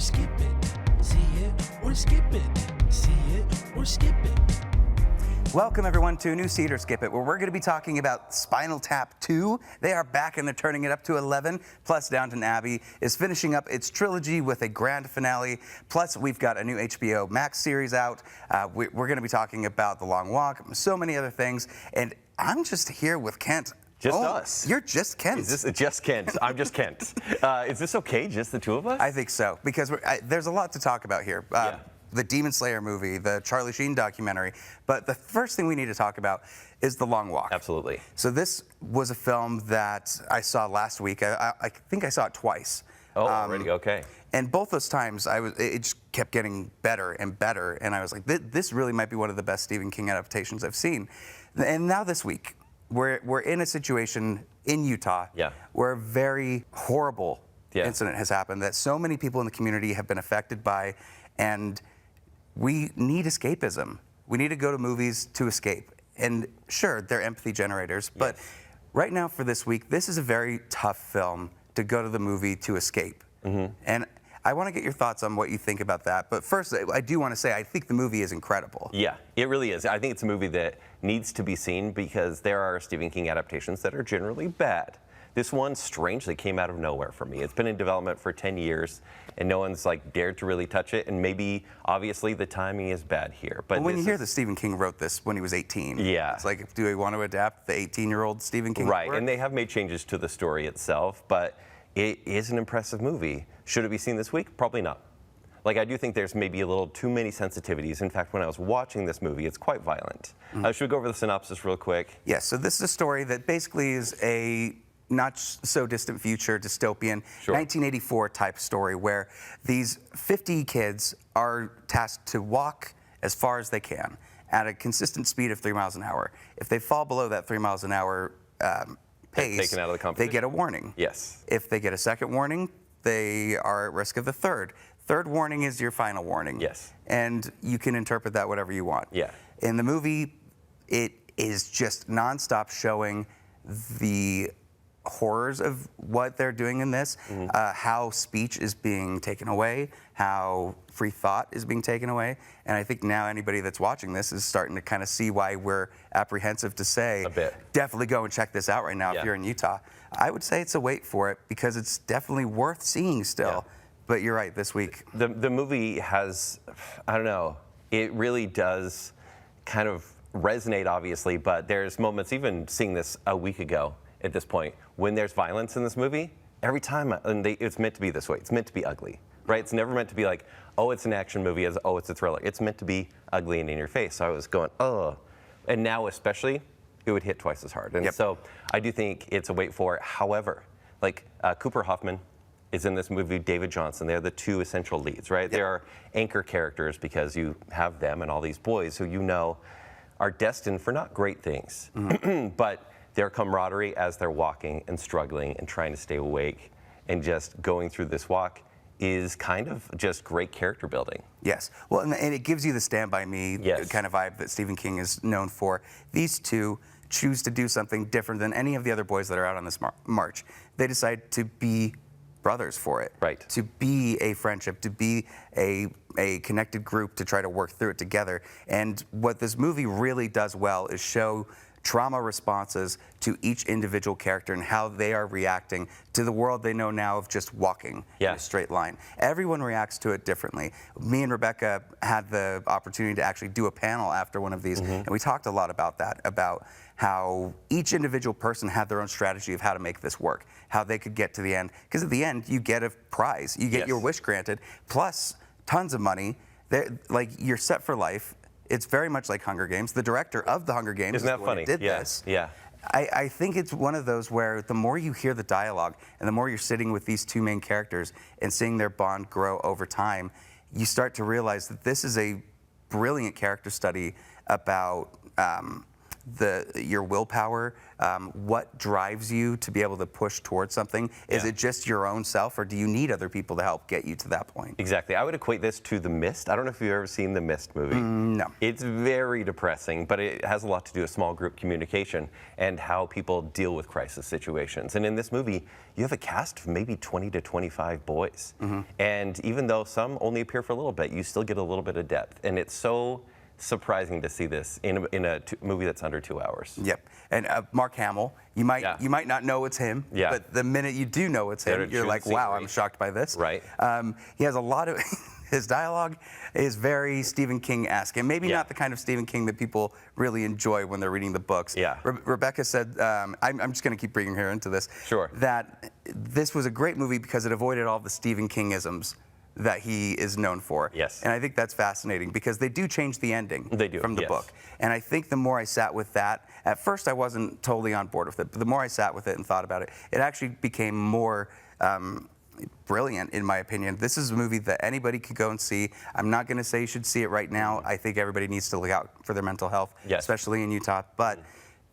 skip it. See it or skip it. See it or skip it. Welcome everyone to a new See It or Skip It, where we're going to be talking about Spinal Tap 2. They are back and they're turning it up to 11. Plus Downton Abbey is finishing up its trilogy with a grand finale. Plus we've got a new HBO Max series out. We're going to be talking about The Long Walk, so many other things. And I'm just here with Kent. Just us. You're just Kent. Is this just Kent? I'm just Kent. Is this okay, just the two of us? I think so, because there's a lot to talk about here. Yeah. The Demon Slayer movie, the Charlie Sheen documentary. But the first thing we need to talk about is The Long Walk. Absolutely. So this was a film that I saw last week. I think I saw it twice. Oh, already, okay. And both those times, it just kept getting better and better. And I was like, this really might be one of the best Stephen King adaptations I've seen. And now this week, we're in a situation in Utah where a very horrible incident has happened that so many people in the community have been affected by. And we need escapism. We need to go to movies to escape. And sure, they're empathy generators, but right now for this week, this is a very tough film to go to the movie to escape. And I want to get your thoughts on what you think about that. But first, I do want to say I think the movie is incredible. Yeah, it really is. I think it's a movie that needs to be seen because there are Stephen King adaptations that are generally bad. This one strangely came out of nowhere for me. It's been in development for 10 years, and no one's dared to really touch it. And maybe, obviously, the timing is bad here. But when you hear that Stephen King wrote this when he was 18, it's like, do we want to adapt the 18-year-old Stephen King? Right, and they have made changes to the story itself, but it is an impressive movie. Should it be seen this week? Probably not. I do think there's maybe a little too many sensitivities. In fact, when I was watching this movie, it's quite violent. Should we go over the synopsis real quick? Yes, so this is a story that basically is a not so distant future, dystopian, 1984 type story where these 50 kids are tasked to walk as far as they can at a consistent speed of 3 miles an hour. If they fall below that 3 miles an hour pace, taken out of the competition. They get a warning. Yes. If they get a second warning, they are at risk of the third. Third warning is your final warning. Yes. And you can interpret that whatever you want. Yeah. In the movie, it is just nonstop showing the horrors of what they're doing in this, how speech is being taken away, how free thought is being taken away. And I think now anybody that's watching this is starting to kind of see why we're apprehensive to say, definitely go and check this out right now if you're in Utah. I would say it's a wait for it because it's definitely worth seeing still. But you're right, this week. The movie has, I don't know, it really does kind of resonate, obviously, but there's moments, even seeing this a week ago at this point, when there's violence in this movie, every time, and it's meant to be this way, it's meant to be ugly, right? It's never meant to be like, oh, it's an action movie, oh, it's a thriller. It's meant to be ugly and in your face. So I was going, oh. And now especially, it would hit twice as hard. And so I do think it's a wait for it. However, Cooper Hoffman is in this movie, David Johnson. They're the two essential leads, right? They are anchor characters because you have them and all these boys who you know are destined for not great things, but their camaraderie as they're walking and struggling and trying to stay awake and just going through this walk is kind of just great character building. Yes. Well, and it gives you the Stand By Me kind of vibe that Stephen King is known for. These two choose to do something different than any of the other boys that are out on this march. They decide to be brothers for it. Right. To be a friendship, to be a connected group to try to work through it together. And what this movie really does well is show trauma responses to each individual character and how they are reacting to the world they know now of just walking in a straight line. Everyone reacts to it differently. Me and Rebecca had the opportunity to actually do a panel after one of these, and we talked a lot about that, about how each individual person had their own strategy of how to make this work, how they could get to the end. Because at the end, you get a prize. You get your wish granted, plus tons of money. You're set for life. It's very much like Hunger Games. The director of the Hunger Games is the one who did this. Yeah. I think it's one of those where the more you hear the dialogue and the more you're sitting with these two main characters and seeing their bond grow over time, you start to realize that this is a brilliant character study about your willpower, what drives you to be able to push towards something? Is it just your own self, or do you need other people to help get you to that point? Exactly. I would equate this to The Mist. I don't know if you've ever seen The Mist movie. No. It's very depressing, but it has a lot to do with small group communication and how people deal with crisis situations. And in this movie, you have a cast of maybe 20 to 25 boys. And even though some only appear for a little bit, you still get a little bit of depth. And it's so surprising to see this in a movie that's under 2 hours. Yep. And Mark Hamill, you might not know it's him, but the minute you do know it's him, you're like, wow, I'm shocked by this. Right. He has a lot of his dialogue is very Stephen King-esque, and maybe not the kind of Stephen King that people really enjoy when they're reading the books. Yeah. Rebecca said, I'm just going to keep bringing her into this. Sure. That this was a great movie because it avoided all the Stephen King-isms that he is known for. Yes. And I think that's fascinating because they do change the ending from the yes. book. And I think the more I sat with that, at first I wasn't totally on board with it, but the more I sat with it and thought about it, it actually became more brilliant, in my opinion. This is a movie that anybody could go and see. I'm not going to say you should see it right now. I think everybody needs to look out for their mental health, especially in Utah. But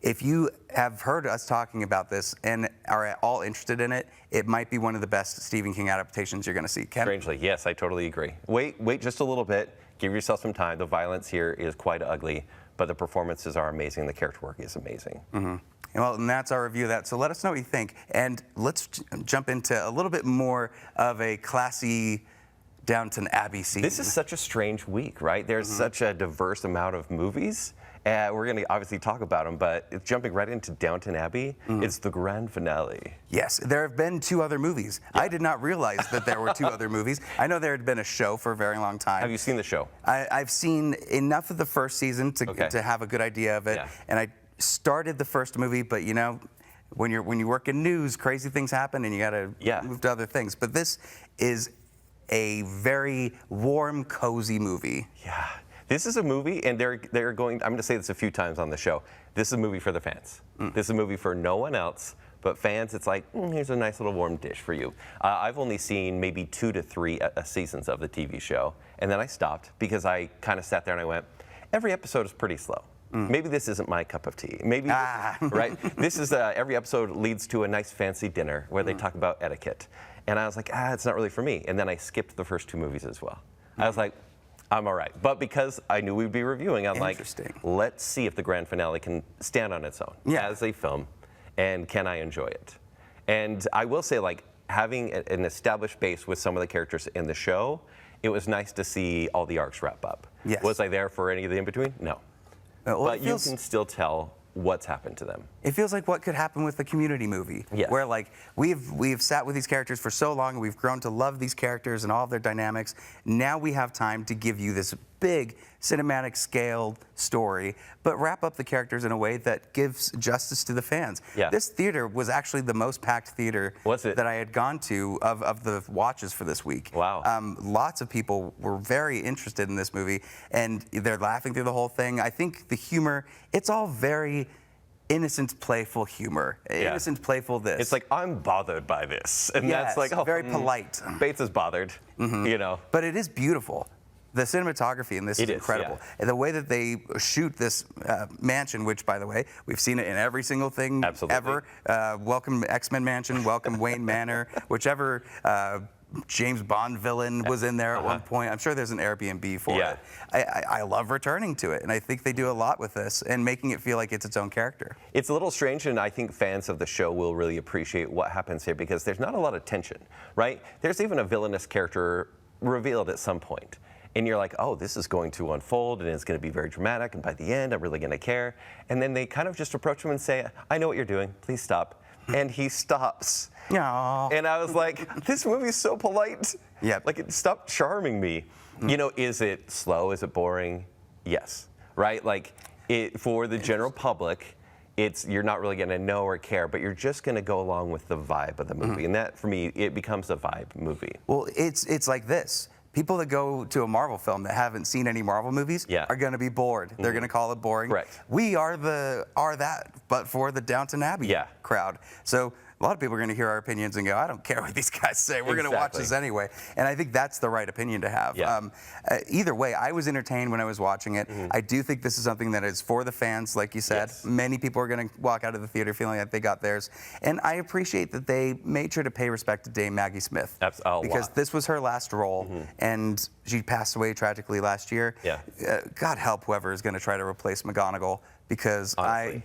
if you have heard us talking about this and are at all interested in it, it might be one of the best Stephen King adaptations you're going to see. Ken? Strangely, yes, I totally agree. Wait just a little bit. Give yourself some time. The violence here is quite ugly, but the performances are amazing. The character work is amazing. Well, and that's our review of that. So let us know what you think. And let's jump into a little bit more of a classy Downton Abbey scene. This is such a strange week, right? There's such a diverse amount of movies. We're going to obviously talk about them, but jumping right into Downton Abbey, it's the grand finale. Yes, there have been 2 other movies. I did not realize that there were 2 other movies. I know there had been a show for a very long time. Have you seen the show? I've seen enough of the first season to have a good idea of it. And I started the first movie, but you know, when you work in news, crazy things happen and you got to move to other things. But this is a very warm, cozy movie. Yeah. This is a movie, and they're going, I'm going to say this a few times on the show, this is a movie for the fans. This is a movie for no one else, but fans, it's like, here's a nice little warm dish for you. I've only seen maybe 2 to 3 seasons of the TV show, and then I stopped because I kind of sat there and I went, every episode is pretty slow. Maybe this isn't my cup of tea. Maybe, right? This is, every episode leads to a nice fancy dinner where they talk about etiquette. And I was like, it's not really for me. And then I skipped the first 2 movies as well. I was like, I'm all right. But because I knew we'd be reviewing, I'm like, let's see if the grand finale can stand on its own as a film, and can I enjoy it? And I will say, like, having an established base with some of the characters in the show, it was nice to see all the arcs wrap up. Was I there for any of the in-between? No. But you can still tell what's happened to them. It feels like what could happen with a Community movie, where like we've sat with these characters for so long, and we've grown to love these characters and all of their dynamics. Now we have time to give you this big cinematic scaled story, but wrap up the characters in a way that gives justice to the fans. This theater was actually the most packed theater that I had gone to of the watches for this week. Wow. Lots of people were very interested in this movie, and they're laughing through the whole thing. I think the humor, it's all very innocent, playful humor. Innocent, playful this. It's like, I'm bothered by this. And that's like, very polite. Bates is bothered, you know. But it is beautiful. The cinematography in this is incredible. And the way that they shoot this mansion, which, by the way, we've seen it in every single thing ever. Welcome X-Men Mansion, welcome Wayne Manor, whichever James Bond villain was in there at one point. I'm sure there's an Airbnb for it. I love returning to it, and I think they do a lot with this and making it feel like it's its own character. It's a little strange, and I think fans of the show will really appreciate what happens here because there's not a lot of tension, right? There's even a villainous character revealed at some point. And you're like, oh, this is going to unfold, and it's going to be very dramatic, and by the end, I'm really going to care. And then they kind of just approach him and say, I know what you're doing, please stop. And he stops. Aww. And I was like, this movie's so polite. Like, it stopped charming me. You know, is it slow? Is it boring? Yes. Right? Like, for the general public, you're not really going to know or care, but you're just going to go along with the vibe of the movie. And that, for me, it becomes a vibe movie. Well, it's like this. People that go to a Marvel film that haven't seen any Marvel movies are going to be bored. They're going to call it boring. We are that, but for the Downton Abbey crowd. So a lot of people are going to hear our opinions and go, I don't care what these guys say. We're going to watch this anyway. And I think that's the right opinion to have. Yeah. Either way, I was entertained when I was watching it. I do think this is something that is for the fans, like you said. Yes. Many people are going to walk out of the theater feeling like they got theirs. And I appreciate that they made sure to pay respect to Dame Maggie Smith. Because this was her last role, and she passed away tragically last year. Yeah. God help whoever is going to try to replace McGonagall, because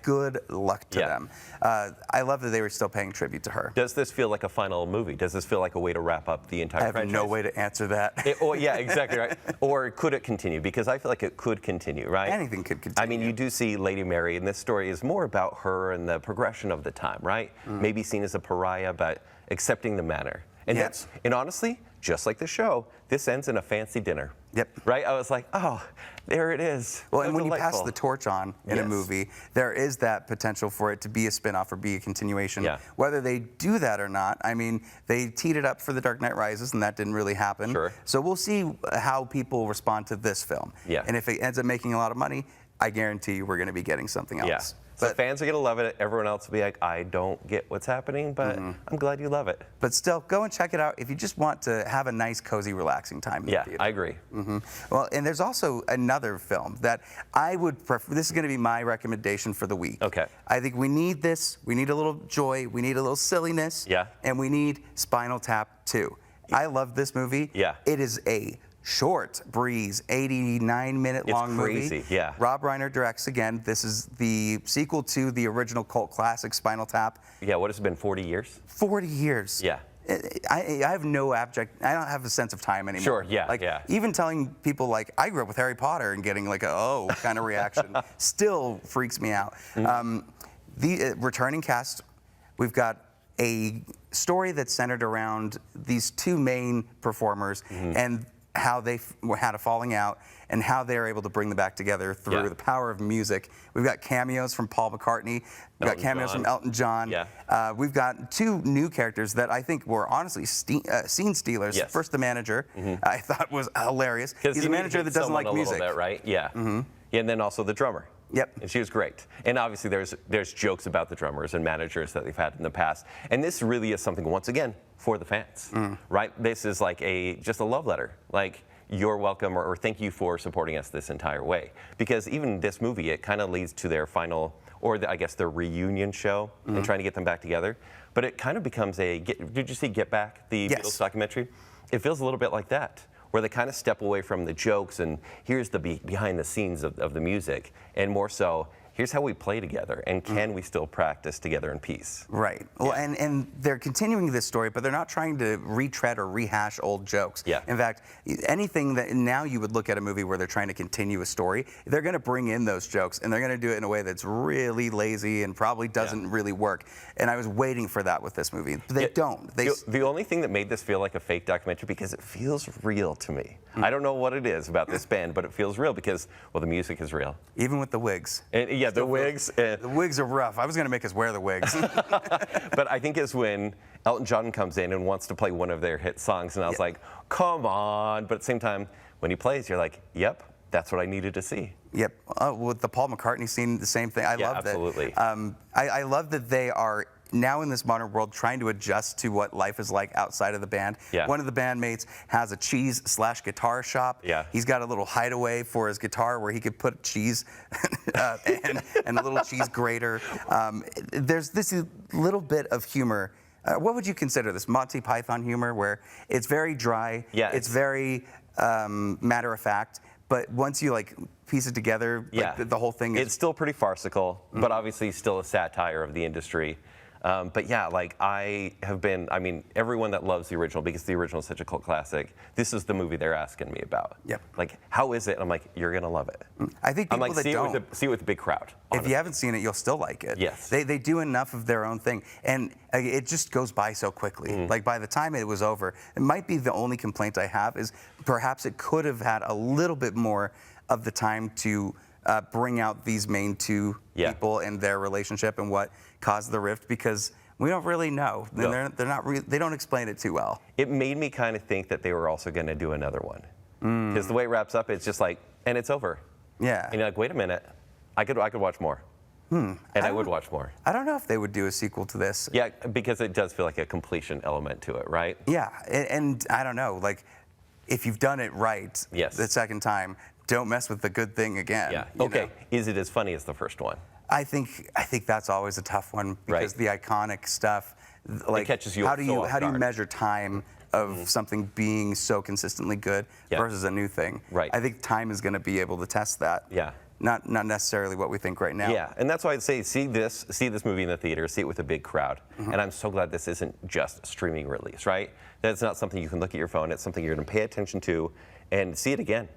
good luck to them. I love that they were still paying tribute to her. Does this feel like a final movie? Does this feel like a way to wrap up the entire franchise? I have no way to answer that. Yeah, exactly right. Or could it continue? Because I feel like it could continue, right? Anything could continue. I mean, you do see Lady Mary, and this story is more about her and the progression of the time, right? Maybe seen as a pariah, but accepting the manner. And and honestly, just like the show, this ends in a fancy dinner. Yep. Right? I was like, oh, there it is. Well, so and when delightful. you pass the torch on in a movie, there is that potential for it to be a spin-off or be a continuation. Yeah. Whether they do that or not, I mean, they teed it up for The Dark Knight Rises, and that didn't really happen. Sure. So we'll see how people respond to this film. Yeah. And if it ends up making a lot of money, I guarantee you we're going to be getting something else. Yeah. So fans are going to love it. Everyone else will be like, I don't get what's happening, but I'm glad you love it. But still, go and check it out if you just want to have a nice, cozy, relaxing time in the theater. I agree. Well, and there's also another film that I would prefer. This is going to be my recommendation for the week. Okay. I think we need this. We need a little joy. We need a little silliness. Yeah. And we need Spinal Tap 2. I love this movie. Yeah. It is a short breeze, 89-minute long movie. Crazy, yeah. Rob Reiner directs again. This is the sequel to the original cult classic Spinal Tap. Yeah, what has it been, 40 years? 40 years. Yeah. I have no I don't have a sense of time anymore. Sure, yeah, Like, yeah. even telling people, like, I grew up with Harry Potter and getting like a, oh, kind of reaction still freaks me out. The returning cast, we've got a story that's centered around these two main performers and how they had a falling out and how they're able to bring them back together through the power of music. We've got cameos from Paul McCartney. We've got cameos from Elton John. Yeah. We've got two new characters that I think were honestly scene stealers. Yes. First, the manager, I thought was hilarious. He's a manager that doesn't like music. Bit, right? Yeah. Yeah. And then also the drummer. Yep. And she was great. And obviously there's jokes about the drummers and managers that they've had in the past. And this really is something, once again, for the fans, right? This is like just a love letter. Like, you're welcome, or thank you for supporting us this entire way. Because even this movie, it kind of leads to their final, or I guess their reunion show, and trying to get them back together. But it kind of becomes did you see Get Back, the Beatles documentary? It feels a little bit like that, where they kind of step away from the jokes and here's the behind the scenes of the music, and more so, here's how we play together, and can we still practice together in peace? Right. Well, and they're continuing this story, but they're not trying to retread or rehash old jokes. Yeah. In fact, anything that now you would look at a movie where they're trying to continue a story, they're going to bring in those jokes, and they're going to do it in a way that's really lazy and probably doesn't really work. And I was waiting for that with this movie. But they don't. The only thing that made this feel like a fake documentary, because it feels real to me. I don't know what it is about this band, but it feels real because, well, the music is real. Even with the wigs. And, yeah, the wigs. The wigs are rough. I was going to make us wear the wigs. But I think it's when Elton John comes in and wants to play one of their hit songs, and I was like, come on. But at the same time, when he plays, you're like, yep, that's what I needed to see. Yep. With the Paul McCartney scene, the same thing. I love that. Absolutely. I love that they are now in this modern world trying to adjust to what life is like outside of the band. Yeah. One of the bandmates has a cheese/guitar shop. Yeah. He's got a little hideaway for his guitar where he could put cheese and a little cheese grater. There's this little bit of humor. What would you consider this? Monty Python humor, where it's very dry. Yeah, it's very matter of fact. But once you like piece it together, like, the whole thing is... It's still pretty farcical, but obviously still a satire of the industry. But yeah, like I mean, everyone that loves the original, because the original is such a cult classic, this is the movie they're asking me about. Yep. Like, how is it? And I'm like, you're going to love it. I think people I'm like, see it with a big crowd. Honestly. If you haven't seen it, you'll still like it. Yes. They do enough of their own thing. And it just goes by so quickly. Like, by the time it was over, it might be the only complaint I have is perhaps it could have had a little bit more of the time to bring out these main two people and their relationship and what caused the rift, because we don't really know. No. They don't explain it too well. It made me kind of think that they were also going to do another one. Because the way it wraps up, it's just like, and it's over. Yeah. And you're like, wait a minute, I could watch more. And I would watch more. I don't know if they would do a sequel to this. Yeah, because it does feel like a completion element to it, right? Yeah, and I don't know, like, if you've done it right Yes. the second time, don't mess with the good thing again. Yeah. you Okay. know? Is it as funny as the first one? I think that's always a tough one because the iconic stuff, like, catches you how so do you off how do you guard. measure time of something being so consistently good Yeah. versus a new thing? Right. I think time is going to be able to test that. Yeah. Not necessarily what we think right now. Yeah, and that's why I'd say see this movie in the theater, see it with a big crowd. Mm-hmm. And I'm so glad this isn't just a streaming release, right? That it's not something you can look at your phone. It's something you're going to pay attention to and see it again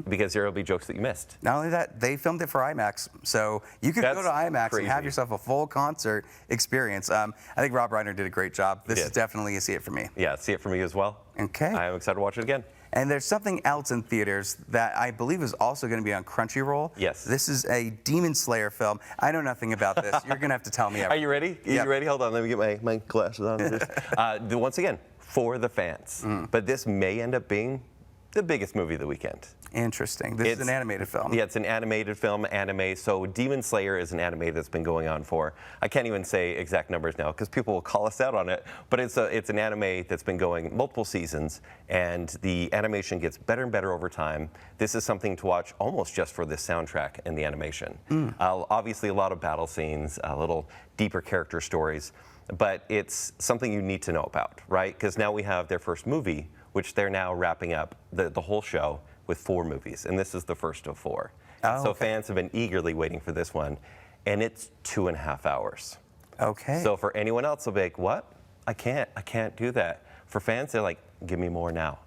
because there will be jokes that you missed. Not only that, they filmed it for IMAX, so you could go That's to IMAX and have crazy. yourself a full concert experience. I think Rob Reiner did a great job. This is did. definitely a see it for me. Yeah, see it for me as well. Okay. I am excited to watch it again. And there's something else in theaters that I believe is also going to be on Crunchyroll. Yes. This is a Demon Slayer film. I know nothing about this. You're going to have to tell me Are you ready? Yep. You ready? Hold on, let me get my glasses on. Once again, for the fans. But this may end up being the biggest movie of the weekend. Interesting. This is an animated film. Yeah, it's an animated film, anime. So Demon Slayer is an anime that's been going on for, I can't even say exact numbers now because people will call us out on it, but it's an anime that's been going multiple seasons, and the animation gets better and better over time. This is something to watch almost just for the soundtrack and the animation. Obviously a lot of battle scenes, a little deeper character stories, but it's something you need to know about, right? Because now we have their first movie, which they're now wrapping up the whole show with 4 movies, and this is the first of 4. Oh, so okay. fans have been eagerly waiting for this one, and it's 2.5 hours. Okay. So for anyone else, they'll be like, what? I can't do that. For fans, they're like, give me more now.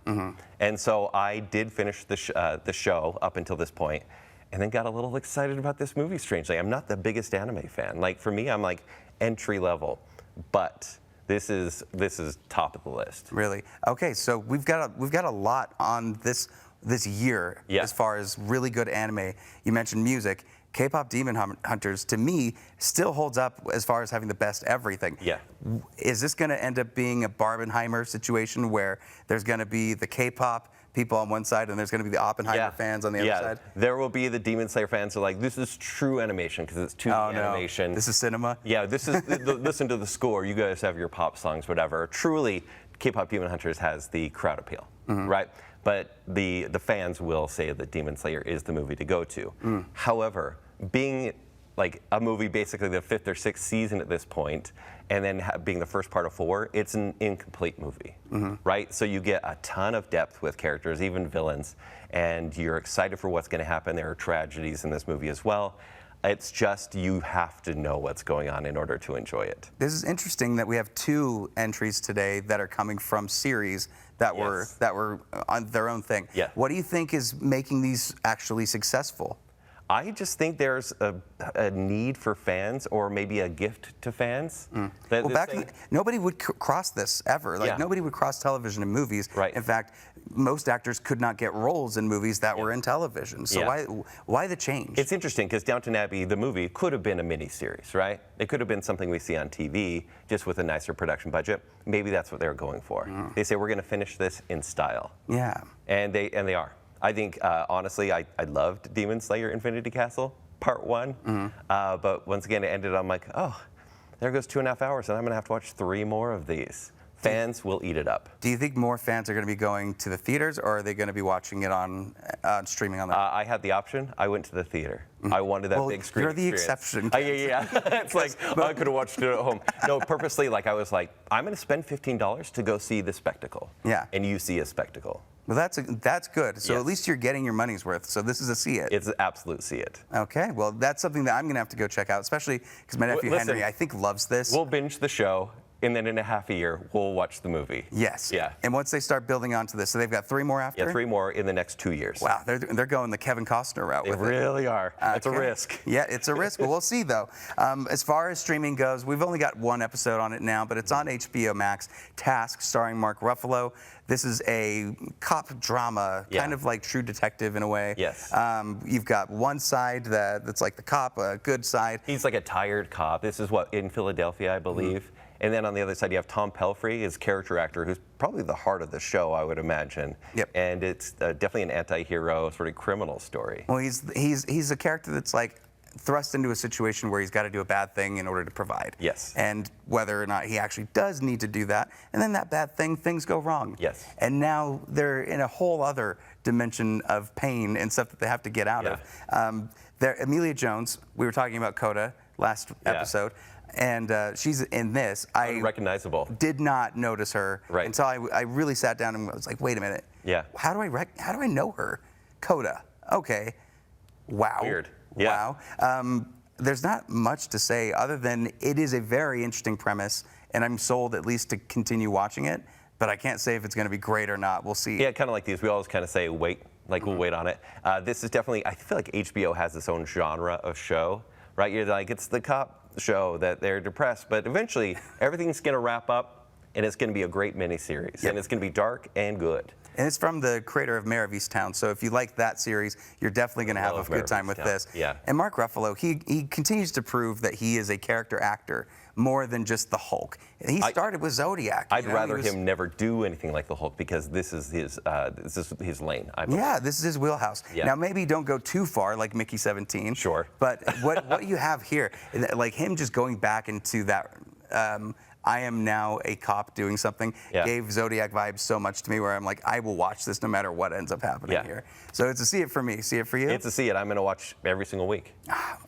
And so I did finish the show up until this point, and then got a little excited about this movie, strangely. I'm not the biggest anime fan. Like, for me, I'm like entry level, but this is top of the list. Really? Okay, so we've got a lot on this year Yeah. as far as really good anime. You mentioned music. K-pop Demon Hunters, to me, still holds up as far as having the best everything. Yeah. Is this going to end up being a Barbenheimer situation where there's going to be the K-pop people on one side and there's going to be the Oppenheimer fans on the other side? There will be the Demon Slayer fans who are like, this is true animation because it's 2D Oh, no. animation. This is cinema? Yeah, this is listen to the score. You guys have your pop songs, whatever. Truly, K-pop Demon Hunters has the crowd appeal, right? But the fans will say that Demon Slayer is the movie to go to. However, being like a movie basically the 5th or 6th season at this point, and then being the first part of 4, it's an incomplete movie, right? So you get a ton of depth with characters, even villains, and you're excited for what's going to happen. There are tragedies in this movie as well. It's just you have to know what's going on in order to enjoy it. This is interesting that we have 2 entries today that are coming from series that Yes. were on their own thing. Yeah. What do you think is making these actually successful? I just think there's a need for fans, or maybe a gift to fans. That Well, this back thing- in, nobody would cross this ever. Like Yeah. nobody would cross television and movies. Right. In fact, most actors could not get roles in movies that were in television. So Yeah. why the change? It's interesting because Downton Abbey, the movie, could have been a miniseries, right? It could have been something we see on TV, just with a nicer production budget. Maybe that's what they're going for. They say we're going to finish this in style, yeah. and they are. I think honestly, I loved Demon Slayer: Infinity Castle Part 1, but once again, it ended. I'm like, oh, there goes 2.5 hours, and I'm going to have to watch 3 more of these. Fans will eat it up. Do you think more fans are going to be going to the theaters, or are they going to be watching it on streaming on that? I had the option. I went to the theater. I wanted that Well, big screen you're the experience. exception. Yeah. It's like, I could have watched it at home. No, purposely, like I was like, I'm going to spend $15 to go see the spectacle. Yeah. And you see a spectacle. Well, that's good. So Yes. at least you're getting your money's worth. So this is a see it. It's an absolute see it. Okay. Well, that's something that I'm going to have to go check out, especially because my nephew Listen, Henry, I think, loves this. We'll binge the show, and then in a half a year, we'll watch the movie. Yes. Yeah. And once they start building onto this, so they've got 3 more after? Yeah, 3 more in the next 2 years. Wow, they're going the Kevin Costner route They with it. really are. It's a Okay. risk. Yeah, it's a risk, but we'll see though. As far as streaming goes, we've only got 1 episode on it now, but it's on HBO Max. Task, starring Mark Ruffalo. This is a cop drama, Yeah. kind of like True Detective in a way. Yes. You've got one side that's like the cop, a good side. He's like a tired cop. This is what, in Philadelphia, I believe. And then on the other side, you have Tom Pelphrey, his character actor, who's probably the heart of the show, I would imagine. Yep. And it's definitely an anti-hero sort of criminal story. Well, he's a character that's like, thrust into a situation where he's got to do a bad thing in order to provide. Yes. And whether or not he actually does need to do that, and then that bad thing, things go wrong. Yes. And now they're in a whole other dimension of pain and stuff that they have to get out of. Amelia Jones, we were talking about Coda last episode, and she's in this. Unrecognizable. Did not notice her until I really sat down and was like, wait a minute. Yeah. How do I know her? Coda. Okay. Wow. Weird. Yeah. Wow. There's not much to say other than it is a very interesting premise, and I'm sold at least to continue watching it, but I can't say if it's going to be great or not. We'll see. Yeah, kind of like these. We always kind of say, wait, like we'll wait on it. This is definitely, I feel like HBO has its own genre of show, right? You're like, it's the cop show that they're depressed, but eventually everything's going to wrap up, and it's going to be a great miniseries, and it's going to be dark and good. And it's from the creator of Mayor of Easttown, so if you like that series, you're definitely going to have a good time with this. Yeah. And Mark Ruffalo, he continues to prove that he is a character actor more than just the Hulk. He started with Zodiac. I'd rather him never do anything like the Hulk because this is his lane. I believe. Yeah, this is his wheelhouse. Yeah. Now maybe don't go too far like Mickey 17. Sure. But what you have here, like him just going back into that. I am now a cop doing something, gave Zodiac vibes so much to me where I'm like, I will watch this no matter what ends up happening here. So it's a see it for me. See it for you? It's a see it. I'm going to watch every single week.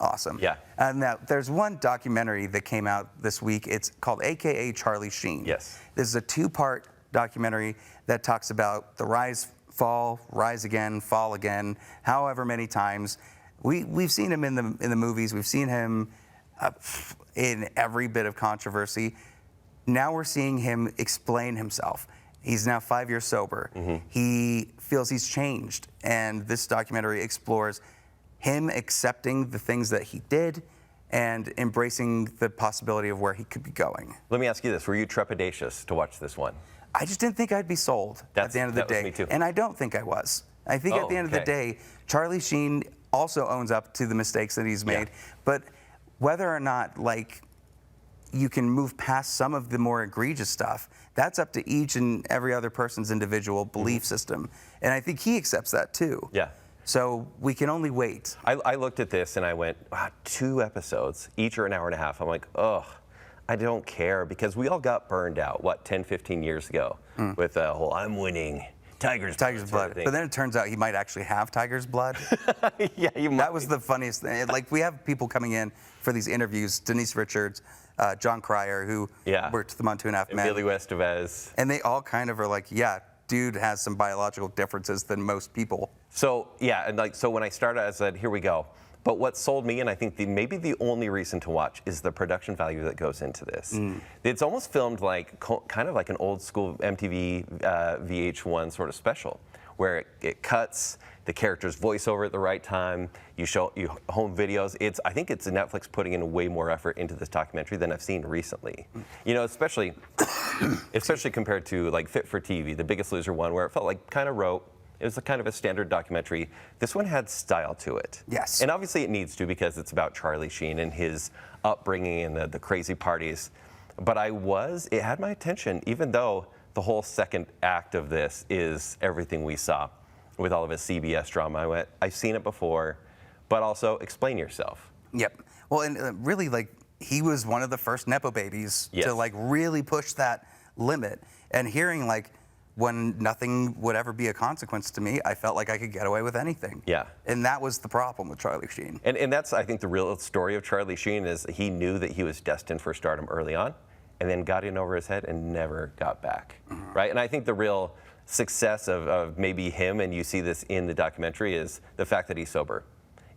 Awesome. Yeah. Now, there's one documentary that came out this week. It's called AKA Charlie Sheen. Yes. This is a 2-part documentary that talks about the rise, fall, rise again, fall again, however many times. We've seen him in the movies. We've seen him in every bit of controversy. Now we're seeing him explain himself. He's now 5 years sober. He feels he's changed, and this documentary explores him accepting the things that he did and embracing the possibility of where he could be going. Let me ask you this. Were you trepidatious to watch this one? I just didn't think I'd be sold at the end of the day. That was me too. And I don't think I was. I think at the end of the day, Charlie Sheen also owns up to the mistakes that he's made. But whether or not, like, you can move past some of the more egregious stuff, that's up to each and every other person's individual belief system. And I think he accepts that too. Yeah. So we can only wait. I looked at this and I went, wow, 2 episodes, each are an hour and a half. I'm like, ugh, I don't care, because we all got burned out, 10, 15 years ago with the whole I'm winning. Tiger's blood. But then it turns out he might actually have tiger's blood. Yeah, That was the funniest thing. Like, we have people coming in for these interviews, Denise Richards, John Cryer, who worked the Two and a Half Men. Billy Estevez. And they all kind of are like, yeah, dude has some biological differences than most people. So, yeah, and so when I started, I said, here we go. But what sold me, and I think maybe the only reason to watch, is the production value that goes into this. It's almost filmed like kind of like an old school MTV VH1 sort of special, where it cuts, the character's voiceover at the right time, you home videos. I think it's Netflix putting in way more effort into this documentary than I've seen recently. You know, especially compared to like Fit for TV, the Biggest Loser one, where it felt like kind of rote. It was a kind of a standard documentary. This one had style to it. Yes. And obviously it needs to, because it's about Charlie Sheen and his upbringing and the crazy parties. But it had my attention, even though the whole second act of this is everything we saw with all of his CBS drama. I went, I've seen it before, but also explain yourself. Yep. Well, and really, like, he was one of the first Nepo babies to, like, really push that limit. And hearing, like, when nothing would ever be a consequence to me, I felt like I could get away with anything. Yeah. And that was the problem with Charlie Sheen. And that's, I think, the real story of Charlie Sheen is he knew that he was destined for stardom early on, and then got in over his head and never got back, right? And I think the real success of maybe him, and you see this in the documentary, is the fact that he's sober.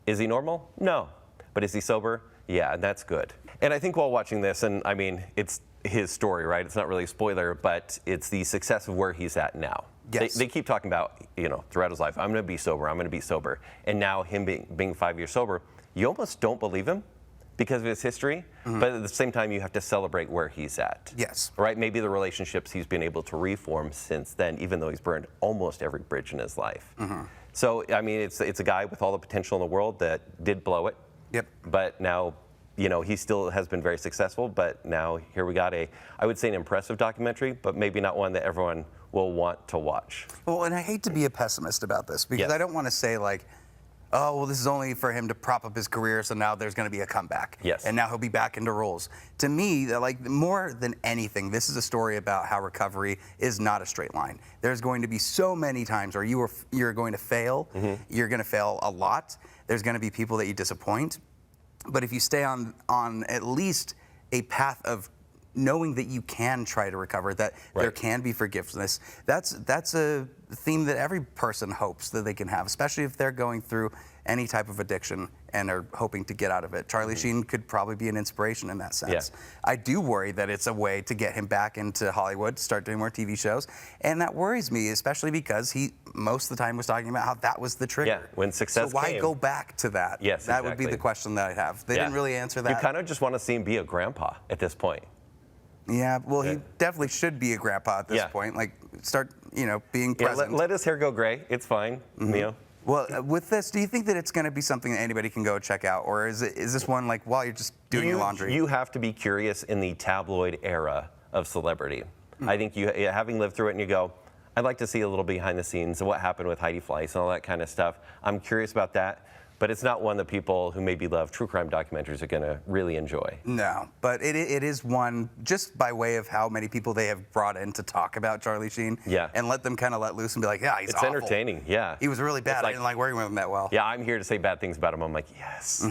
Is he normal? No. But is he sober? Yeah, and that's good. And I think while watching this, and I mean, it's his story, right? It's not really a spoiler, but it's the success of where he's at now. Yes. They keep talking about, throughout his life, I'm going to be sober, I'm going to be sober. And now him being 5 years sober, you almost don't believe him because of his history, but at the same time, you have to celebrate where he's at. Yes. Right? Maybe the relationships he's been able to reform since then, even though he's burned almost every bridge in his life. So, I mean, it's a guy with all the potential in the world that did blow it. Yep. But now, he still has been very successful, but now here we got I would say an impressive documentary, but maybe not one that everyone will want to watch. Well, and I hate to be a pessimist about this, because I don't want to say, like, oh, well, this is only for him to prop up his career, so now there's going to be a comeback. Yes. And now he'll be back into roles. To me, like more than anything, this is a story about how recovery is not a straight line. There's going to be so many times where you're going to fail. You're going to fail a lot. There's going to be people that you disappoint. But if you stay on at least a path of knowing that you can try to recover, that there can be forgiveness, that's a theme that every person hopes that they can have, especially if they're going through any type of addiction and are hoping to get out of it. Charlie Sheen could probably be an inspiration in that sense. Yeah. I do worry that it's a way to get him back into Hollywood, start doing more TV shows, and that worries me, especially because he most of the time was talking about how that was the trigger. Yeah, when success So why came. go back to that? Yes, that would be exactly. the question that I'd have. They didn't really answer that. You kind of just want to see him be a grandpa at this point. Yeah, well, he definitely should be a grandpa at this point. Like, start, being present. Let his hair go gray. It's fine, Well, with this, do you think that it's going to be something that anybody can go check out, or is this one like while you're just doing your laundry? You have to be curious in the tabloid era of celebrity. I think you, having lived through it, and you go, I'd like to see a little behind the scenes of what happened with Heidi Fleiss and all that kind of stuff. I'm curious about that. But it's not one that people who maybe love true crime documentaries are going to really enjoy. No, but it is one just by way of how many people they have brought in to talk about Charlie Sheen. Yeah. And let them kind of let loose and be like, yeah, he's It's awful. entertaining, yeah. He was really bad. Like, I didn't like working with him that well. Yeah, I'm here to say bad things about him. I'm like, yes.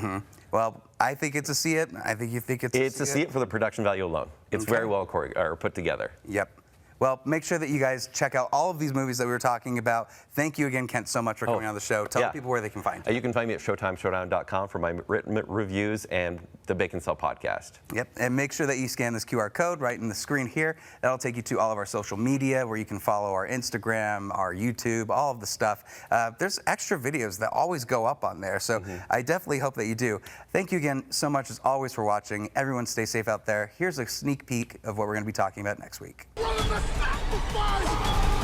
Well, I think it's a see it. I think you think it's It's a see it for the production value alone. It's very well put together. Yep. Well, make sure that you guys check out all of these movies that we were talking about. Thank you again, Kent, so much for coming on the show. Tell people where they can find you. You can find me at ShowtimeShowdown.com for my written reviews and the Bake and Sell podcast. Yep, and make sure that you scan this QR code right in the screen here. That'll take you to all of our social media where you can follow our Instagram, our YouTube, all of the stuff. There's extra videos that always go up on there, so I definitely hope that you do. Thank you again so much as always for watching. Everyone stay safe out there. Here's a sneak peek of what we're going to be talking about next week. Sacrifice!